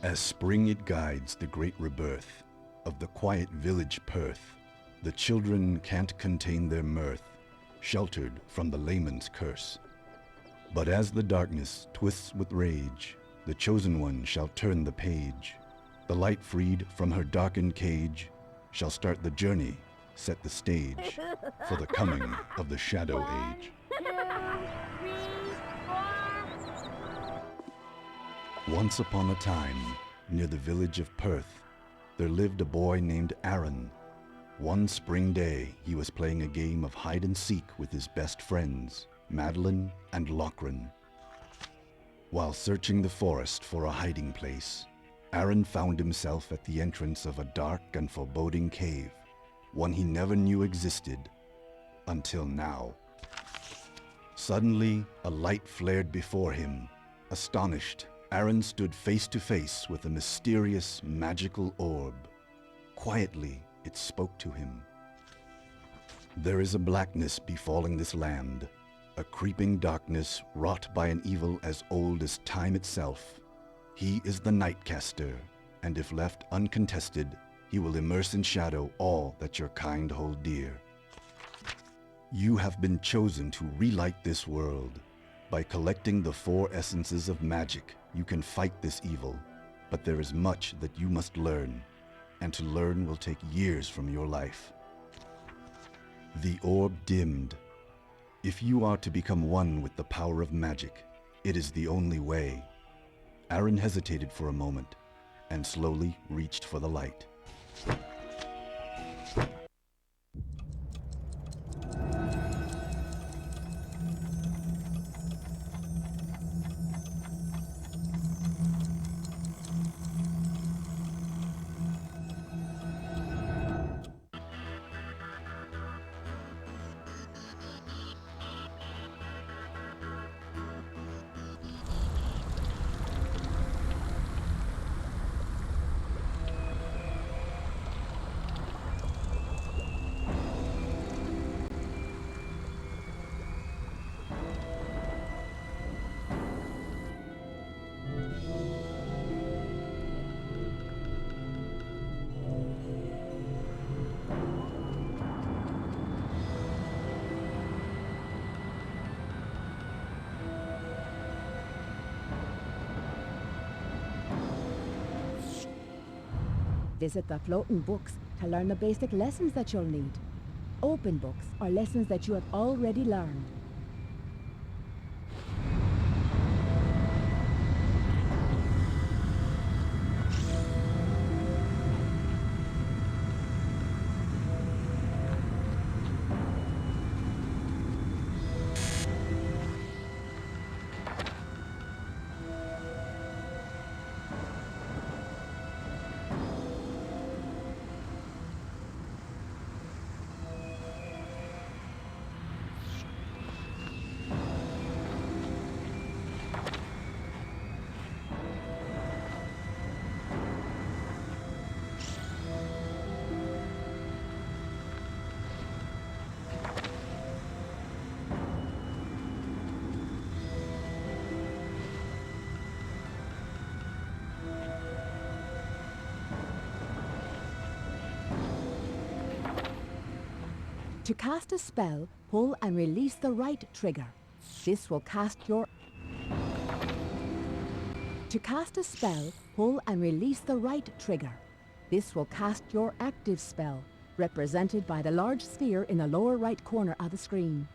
As spring it guides the great rebirth of the quiet village Perth, the children can't contain their mirth, sheltered from the layman's curse. But as the darkness twists with rage, the chosen one shall turn the page. The light freed from her darkened cage shall start the journey, set the stage for the coming of the Shadow Age. 1, 2, 3, 4. Once upon a time, near the village of Perth, there lived a boy named Aaron. One spring day, he was playing a game of hide and seek with his best friends, Madeline and Lochran. While searching the forest for a hiding place, Aaron found himself at the entrance of a dark and foreboding cave, one he never knew existed until now. Suddenly, a light flared before him. Astonished, Aaron stood face to face with a mysterious, magical orb. Quietly, it spoke to him. There is a blackness befalling this land, a creeping darkness wrought by an evil as old as time itself. He is the Nightcaster, and if left uncontested, he will immerse in shadow all that your kind hold dear. You have been chosen to relight this world. By collecting the 4 essences of magic, you can fight this evil, but there is much that you must learn, and to learn will take years from your life. The orb dimmed. If you are to become one with the power of magic, it is the only way. Aaron hesitated for a moment, and slowly reached for the light. Visit the floating books to learn the basic lessons that you'll need. Open books are lessons that you have already learned. To cast a spell, pull and release the right trigger. This will cast your... To cast a spell, pull and release the right trigger. This will cast your active spell, represented by the large sphere in the lower right corner of the screen.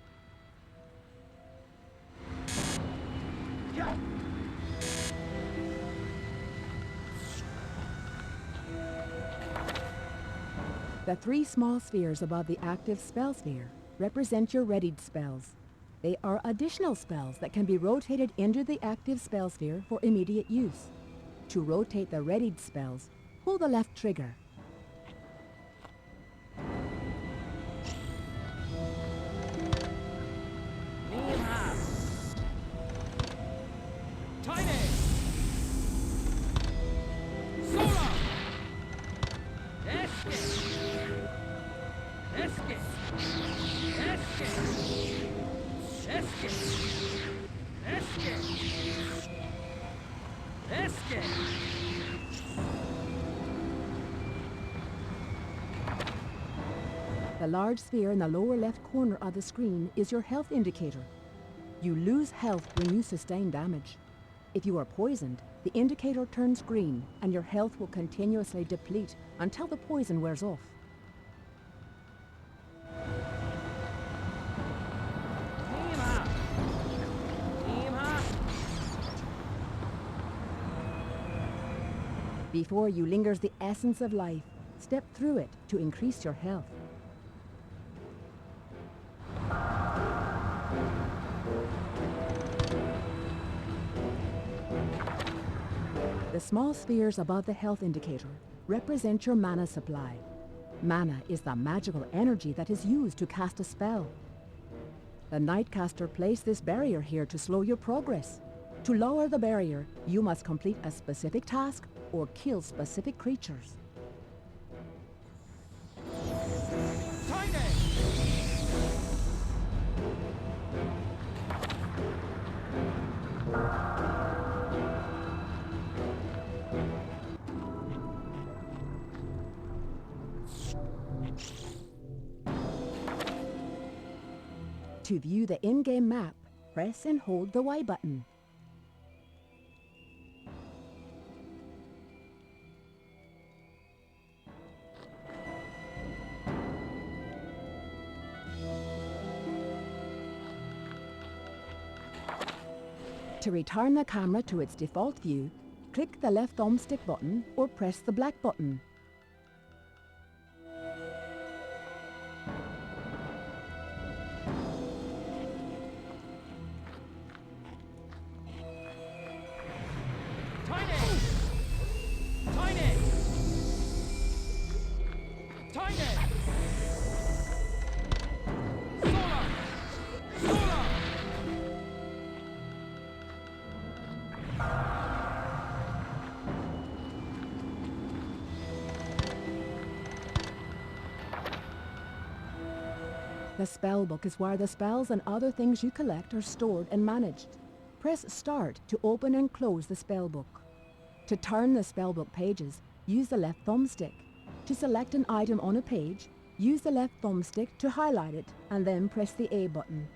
The 3 small spheres above the active spell sphere represent your readied spells. They are additional spells that can be rotated into the active spell sphere for immediate use. To rotate the readied spells, pull the left trigger. Escape! Escape! Escape! The large sphere in the lower left corner of the screen is your health indicator. You lose health when you sustain damage. If you are poisoned, the indicator turns green and your health will continuously deplete until the poison wears off. Before you lingers the essence of life, step through it to increase your health. The small spheres above the health indicator represent your mana supply. Mana is the magical energy that is used to cast a spell. The Nightcaster placed this barrier here to slow your progress. To lower the barrier, you must complete a specific task or kill specific creatures. To view the in-game map, press and hold the Y button. To return the camera to its default view, click the left thumbstick button or press the black button. The spellbook is where the spells and other things you collect are stored and managed. Press Start to open and close the spellbook. To turn the spellbook pages, use the left thumbstick. To select an item on a page, use the left thumbstick to highlight it and then press the A button.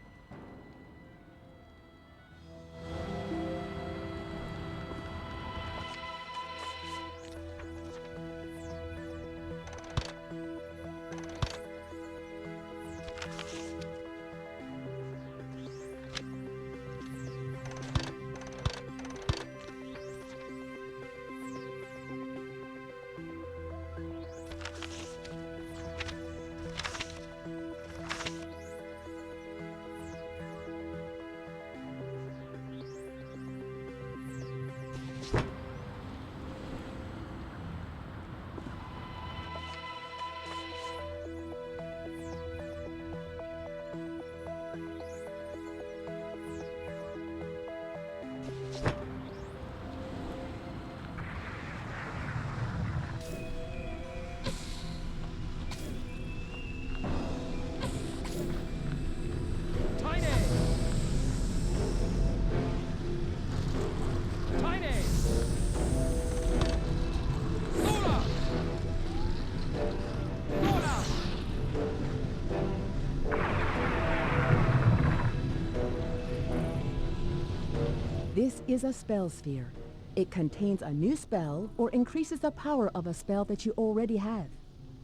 This is a spell sphere. It contains a new spell or increases the power of a spell that you already have.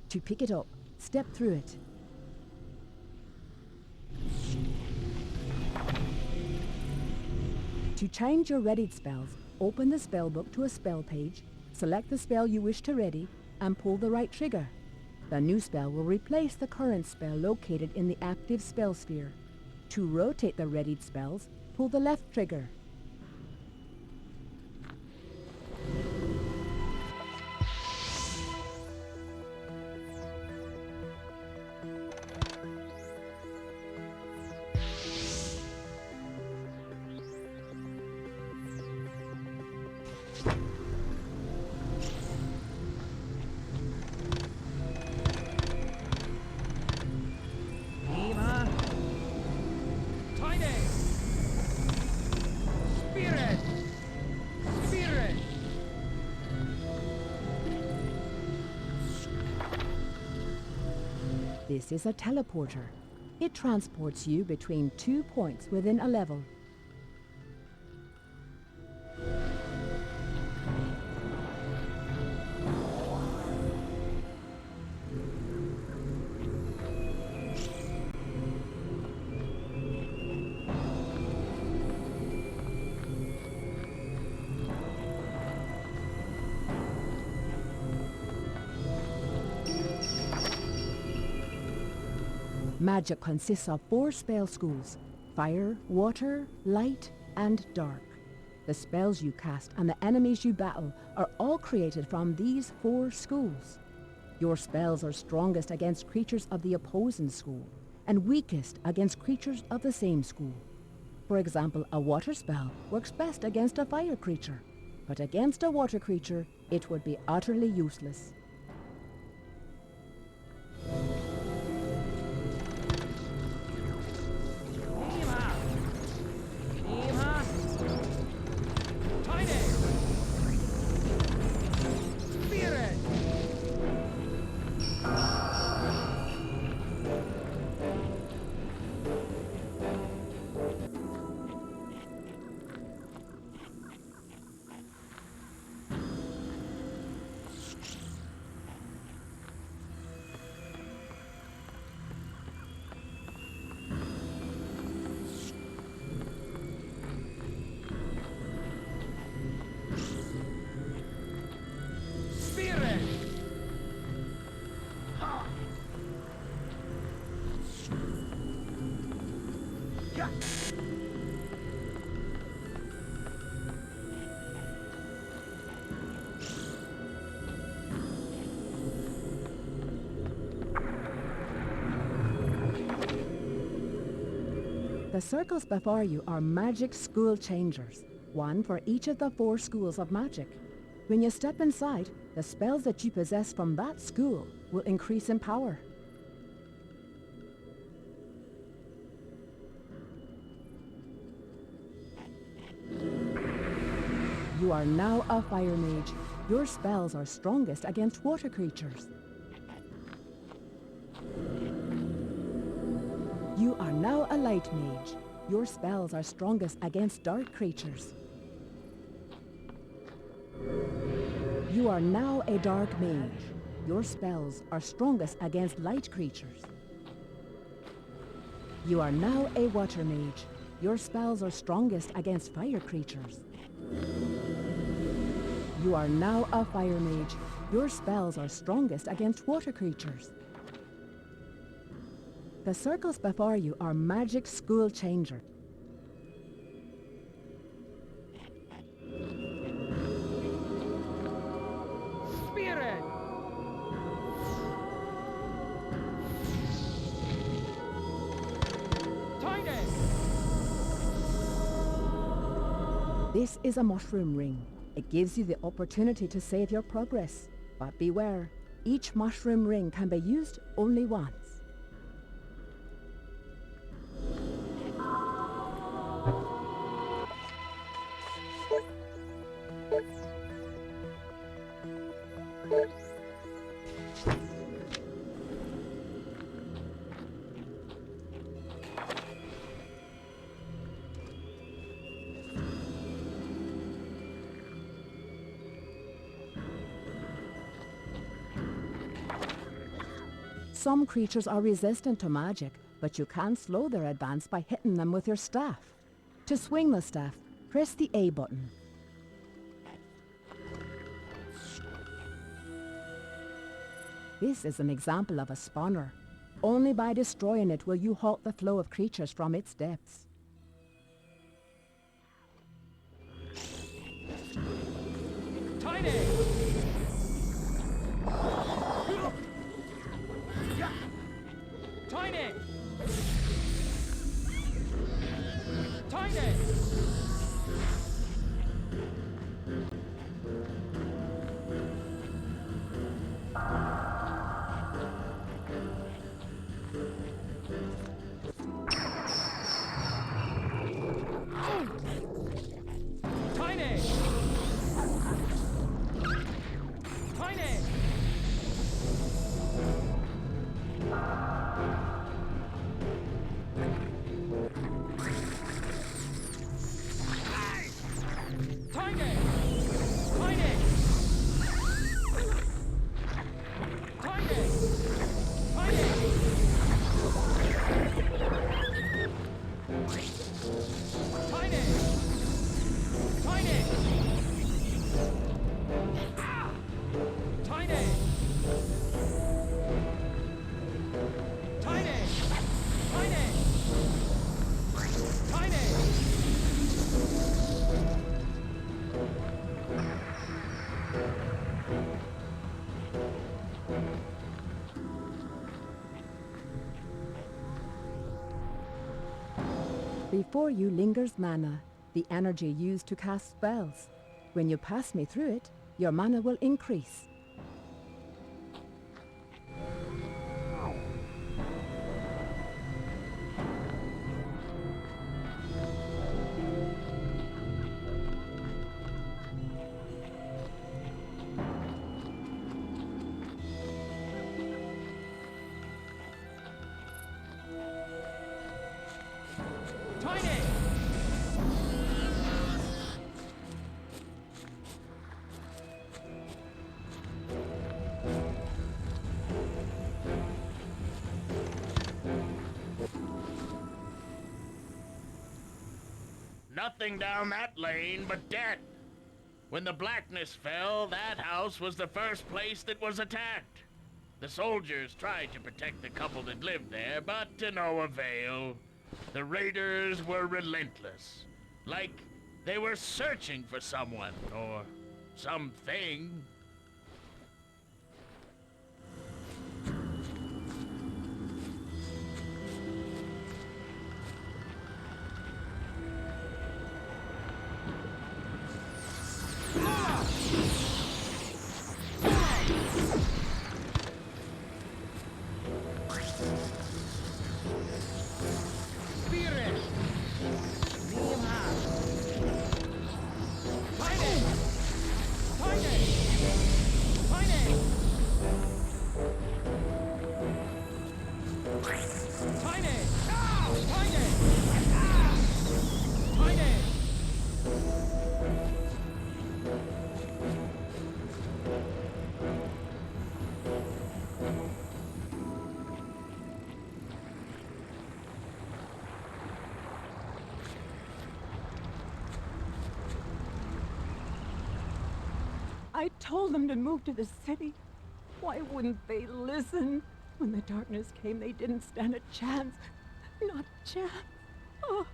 To pick it up, step through it. To change your readied spells, open the spellbook to a spell page, select the spell you wish to ready, and pull the right trigger. The new spell will replace the current spell located in the active spell sphere. To rotate the readied spells, pull the left trigger. Tiny! This is a teleporter. It transports you between 2 points within a level. Magic consists of 4 spell schools: fire, water, light, and dark. The spells you cast and the enemies you battle are all created from these 4 schools. Your spells are strongest against creatures of the opposing school, and weakest against creatures of the same school. For example, a water spell works best against a fire creature, but against a water creature, it would be utterly useless. The circles before you are magic school changers, one for each of the 4 schools of magic. When you step inside, the spells that you possess from that school will increase in power. You are now a fire mage. Your spells are strongest against water creatures. You are now a light mage. Your spells are strongest against dark creatures. You are now a dark mage. Your spells are strongest against light creatures. You are now a water mage. Your spells are strongest against fire creatures. You are now a fire mage. Your spells are strongest against water creatures. The circles before you are magic school changer. Spirit! Tiny! This is a mushroom ring. It gives you the opportunity to save your progress. But beware, each mushroom ring can be used only once. Some creatures are resistant to magic, but you can slow their advance by hitting them with your staff. To swing the staff, press the A button. This is an example of a spawner. Only by destroying it will you halt the flow of creatures from its depths. Tiny! Tiny! Tiny! Before you lingers mana, the energy used to cast spells. When you pass me through it, your mana will increase. Tiny! Nothing down that lane but death. When the blackness fell, that house was the first place that was attacked. The soldiers tried to protect the couple that lived there, but to no avail. The raiders were relentless, like they were searching for someone or something. Spirit! Nima! Tiny! Tiny! Tiny! Tiny! Ah! Tiny! Ah! Tiny! I told them to move to the city. Why wouldn't they listen? When the darkness came, they didn't stand a chance. Not a chance. Oh.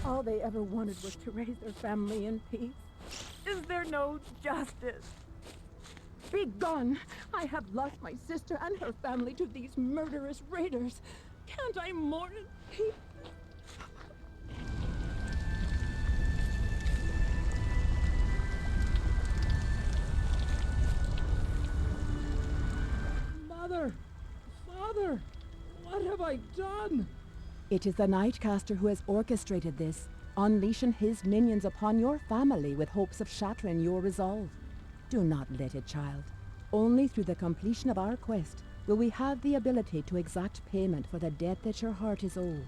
All they ever wanted was to raise their family in peace. Is there no justice? Be gone! I have lost my sister and her family to these murderous raiders. Can't I mourn in peace? Mother! Father! What have I done? It is the Nightcaster who has orchestrated this, unleashing his minions upon your family with hopes of shattering your resolve. Do not let it, child. Only through the completion of our quest will we have the ability to exact payment for the debt that your heart is owed.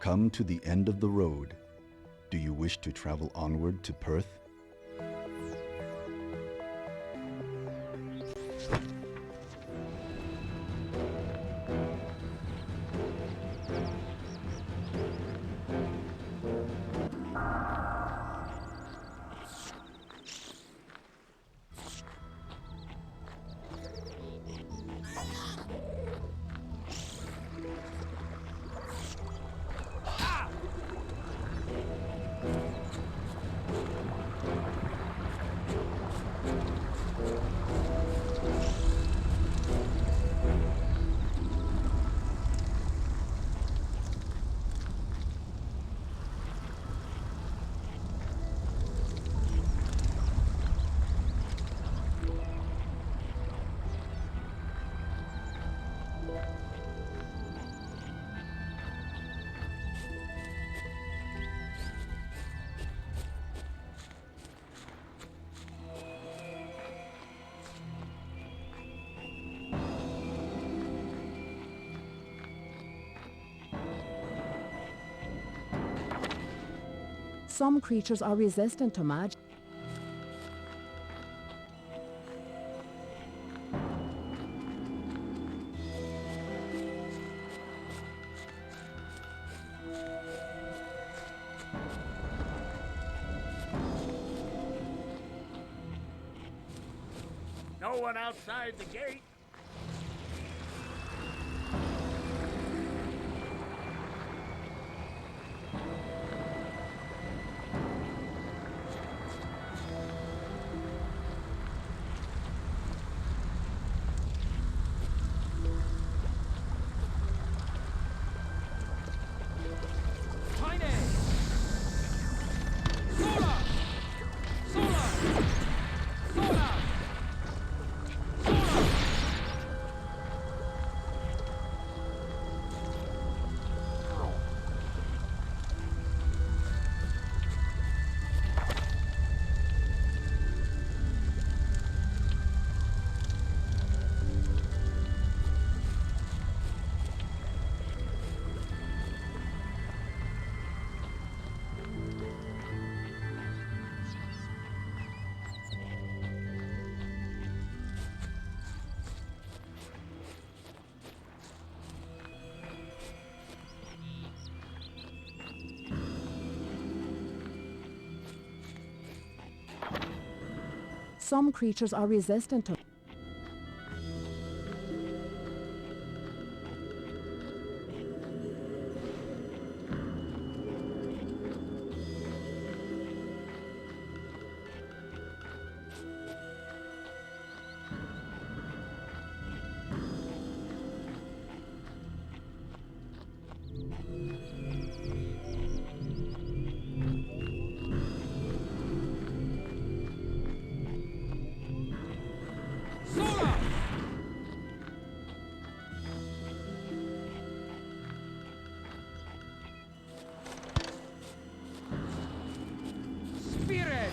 come to the end of the road. Do you wish to travel onward to Perth? Some creatures are resistant to magic. No one outside the gate. Tiny! Solar! Solar! Solar! Solar! Some creatures are resistant to Solar! Spirit!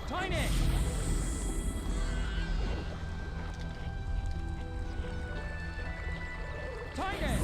Tiny! Tiny!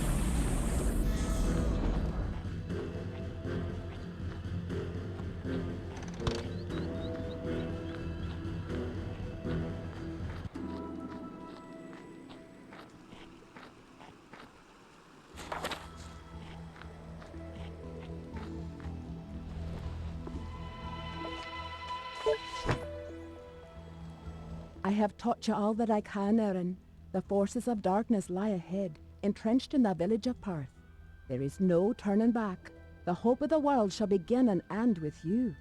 I have taught you all that I can, Erin. The forces of darkness lie ahead, entrenched in the village of Perth. There is no turning back. The hope of the world shall begin and end with you.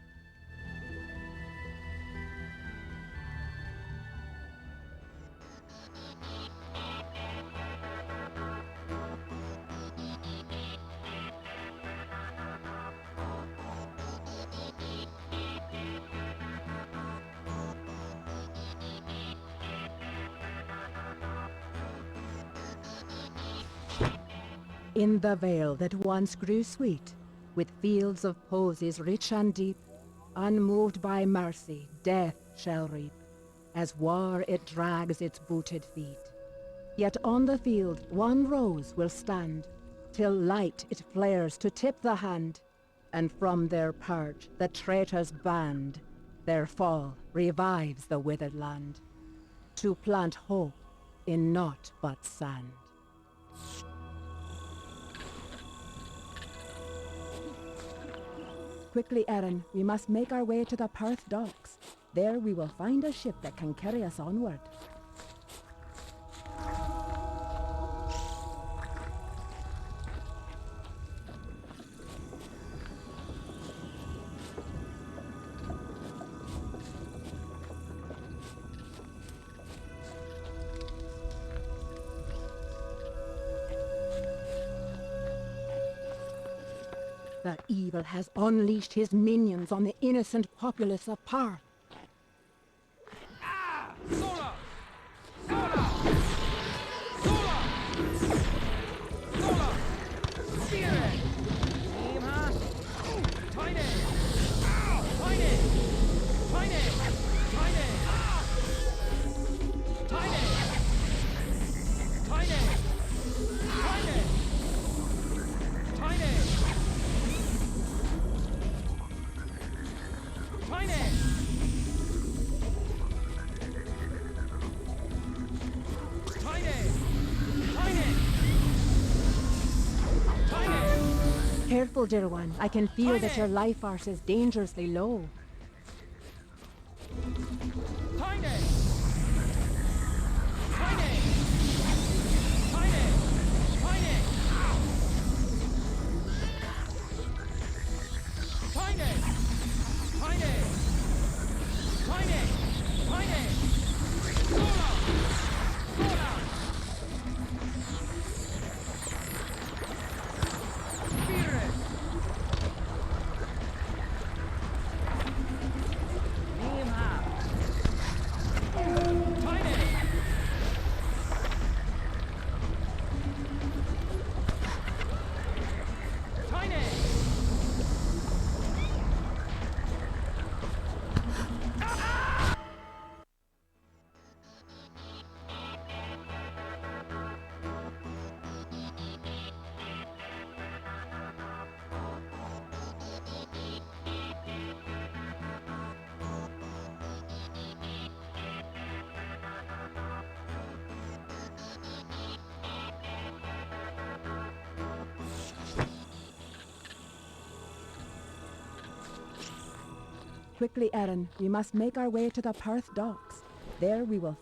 In the vale that once grew sweet, with fields of posies rich and deep, unmoved by mercy, death shall reap, as war it drags its booted feet. Yet on the field one rose will stand, till light it flares to tip the hand, and from their perch the traitors band, their fall revives the withered land, to plant hope in naught but sand. Quickly, Erin, we must make our way to the Perth docks. There we will find a ship that can carry us onward. The evil has unleashed his minions on the innocent populace of Perth. Sola! Sola! Sola! Sola! Spirit! Aim high! Tiny! Tiny! Tiny! Tiny! Tiny! Tiny! Tiny! Tiny! Tiny! Careful, dear one. I can feel that Tiny! your life force is dangerously low. Tiny! Tiny! Tiny! Tiny! Tiny! Tiny! Tiny! Tiny! Sola! Sola! Spirit! Aim high! Tiny! Tiny! Quickly, Erin, we must make our way to the Perth docks. There we will...